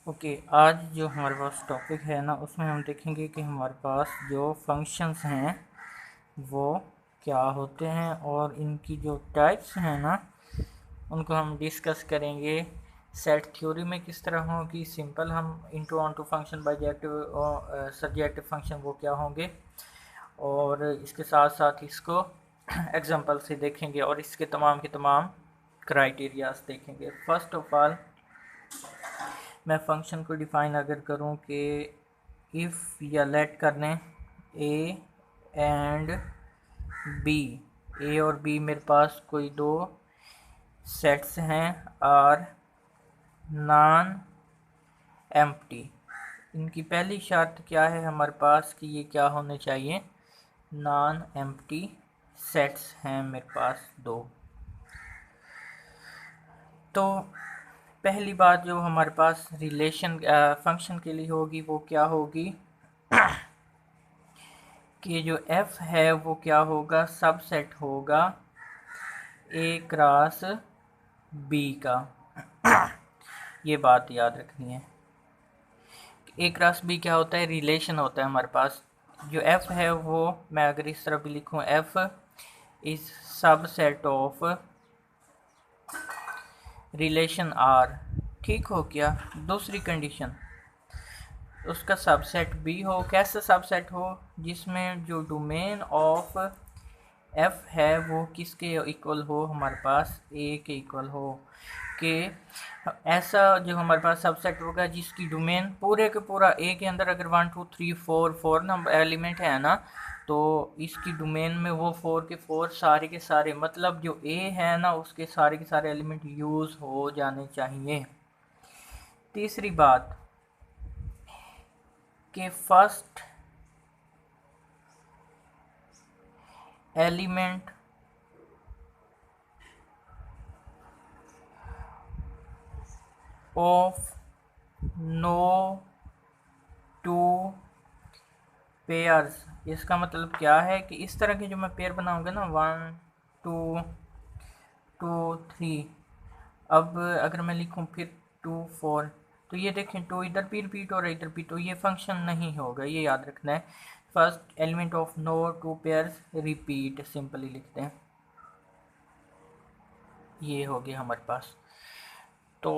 Okay, आज जो हमारे पास टॉपिक है ना, उसमें हम देखेंगे कि हमारे पास जो फंक्शंस हैं वो क्या होते हैं और इनकी जो टाइप्स हैं ना, उनको हम डिस्कस करेंगे। सेट थ्योरी में किस तरह होगी, सिंपल हम into onto function, bijective और सब्जेक्टिव फंक्शन वो क्या होंगे, और इसके साथ साथ इसको एग्जांपल से देखेंगे और इसके तमाम के तमाम क्राइटेरियाज देखेंगे। फर्स्ट ऑफ ऑल मैं फंक्शन को डिफ़ाइन अगर करूं कि इफ़ या लेट कर लें ए एंड बी, ए और बी मेरे पास कोई दो सेट्स हैं और नॉन एम्प्टी। इनकी पहली शर्त क्या है हमारे पास कि ये क्या होने चाहिए, नॉन एम्प्टी सेट्स हैं मेरे पास दो। तो पहली बात जो हमारे पास रिलेशन फंक्शन के लिए होगी वो क्या होगी कि जो f है वो क्या होगा, सबसेट होगा a क्रॉस b का। ये बात याद रखनी है। a क्रॉस b क्या होता है, रिलेशन होता है हमारे पास। जो f है वो मैं अगर इस तरह भी लिखूं, f is subset of relation r, ठीक हो गया। दूसरी कंडीशन, उसका सबसेट भी हो। कैसा सबसेट हो, जिसमें जो डोमेन ऑफ एफ है वो किसके इक्वल हो, हमारे पास ए के इक्वल हो। कि ऐसा जो हमारे पास सबसेट होगा जिसकी डोमेन पूरे के पूरा ए के अंदर अगर 1 2 3 4 नंबर एलिमेंट है ना, तो इसकी डोमेन में वो 4 के 4 सारे के सारे, मतलब जो ए है ना उसके सारे के सारे एलिमेंट यूज़ हो जाने चाहिए। तीसरी बात कि first element of no two pairs. इसका मतलब क्या है कि इस तरह के जो मैं पेयर बनाऊंगा ना, 1 2 2 3, अब अगर मैं लिखूं फिर 2 4, तो ये देखें 2 इधर भी रिपीट हो रहा है इधर भी, तो ये फंक्शन नहीं होगा, ये याद रखना है। First element of no two pairs repeat, simply लिखते हैं। ये हो गया हमारे पास। तो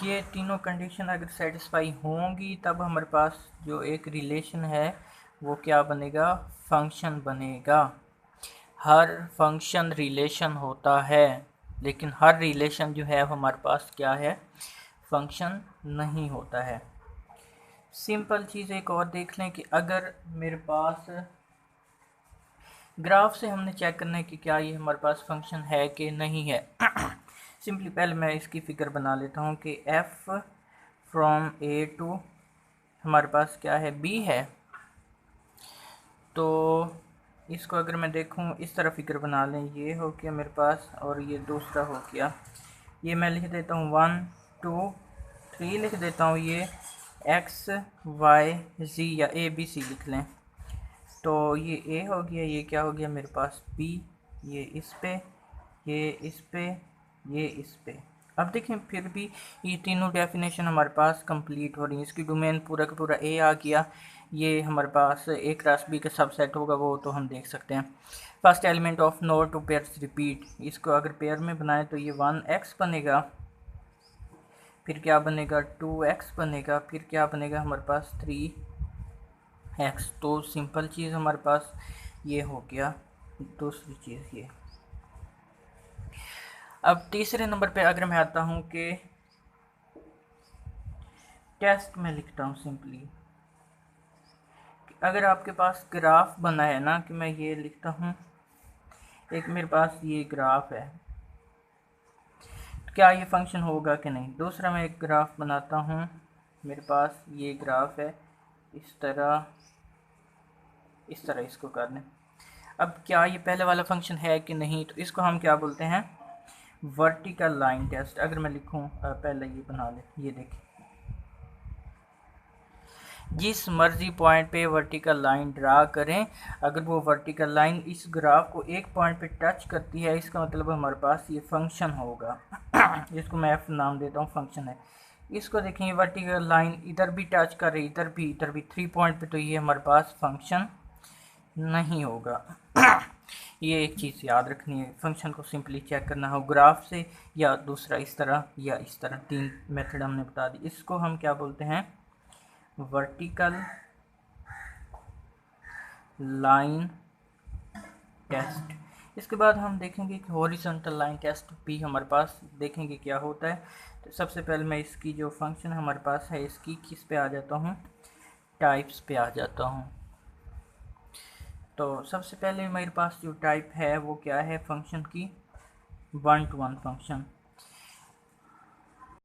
ये तीनों कंडीशन अगर सेटिस्फाई होंगी तब हमारे पास जो एक रिलेशन है वो क्या बनेगा, फंक्शन बनेगा। हर फंक्शन रिलेशन होता है, लेकिन हर रिलेशन जो है हमारे पास क्या है, फंक्शन नहीं होता है। सिंपल चीज़ एक और देख लें कि अगर मेरे पास ग्राफ से हमने चेक करना है कि क्या ये हमारे पास फंक्शन है कि नहीं है। सिंपली पहले मैं इसकी फिगर बना लेता हूँ कि f फ्रॉम a टू हमारे पास क्या है, b है। तो इसको अगर मैं देखूँ इस तरह फिगर बना लें, ये हो गया मेरे पास और ये दूसरा हो गया। ये मैं लिख देता हूँ 1 2 3 लिख देता हूँ, ये x y z या a b c लिख लें। तो ये a हो गया, ये क्या हो गया मेरे पास b, ये इस पे, ये इस पे, ये इस पे। अब देखें फिर भी ये तीनों डेफिनेशन हमारे पास कंप्लीट हो रही है। इसकी डोमेन पूरा का पूरा a आ गया, ये हमारे पास a क्रॉस b का सबसेट होगा, वो तो हम देख सकते हैं। First element of no two pairs repeat, इसको अगर पेयर में बनाए तो ये 1x बनेगा, फिर क्या बनेगा 2x बनेगा, फिर क्या बनेगा हमारे पास 3x। तो सिंपल चीज़ हमारे पास ये हो गया। दूसरी चीज़ ये, अब तीसरे नंबर पे अगर मैं आता हूँ कि टेस्ट में लिखता हूँ सिंपली, अगर आपके पास ग्राफ बना है ना, कि मैं ये लिखता हूँ एक मेरे पास ये ग्राफ है, क्या ये फंक्शन होगा कि नहीं। दूसरा मैं एक ग्राफ बनाता हूँ, मेरे पास ये ग्राफ है, इस तरह इसको कर लें। अब क्या ये पहले वाला फंक्शन है कि नहीं, तो इसको हम क्या बोलते हैं, वर्टिकल लाइन टेस्ट। अगर मैं लिखूँ पहले ये बना ले, ये देखिए जिस मर्जी पॉइंट पे वर्टिकल लाइन ड्रा करें, अगर वो वर्टिकल लाइन इस ग्राफ को एक पॉइंट पे टच करती है, इसका मतलब हमारे पास ये फंक्शन होगा। जिसको मैं एफ नाम देता हूँ, फंक्शन है। इसको देखें, ये वर्टिकल लाइन इधर भी टच कर रही, इधर भी 3 पॉइंट पे, तो ये हमारे पास फंक्शन नहीं होगा। ये एक चीज़ याद रखनी है, फंक्शन को सिंपली चेक करना हो ग्राफ से, या दूसरा इस तरह या इस तरह, 3 मेथड हमने बता दी। इसको हम क्या बोलते हैं, वर्टिकल लाइन टेस्ट। इसके बाद हम देखेंगे कि हॉरिजॉन्टल लाइन टेस्ट भी हमारे पास, देखेंगे क्या होता है। तो सबसे पहले मैं इसकी जो फंक्शन हमारे पास है, इसकी किस पे आ जाता हूँ, टाइप्स पे आ जाता हूँ। तो सबसे पहले मेरे पास जो टाइप है वो क्या है फंक्शन की, 1 to 1 फंक्शन।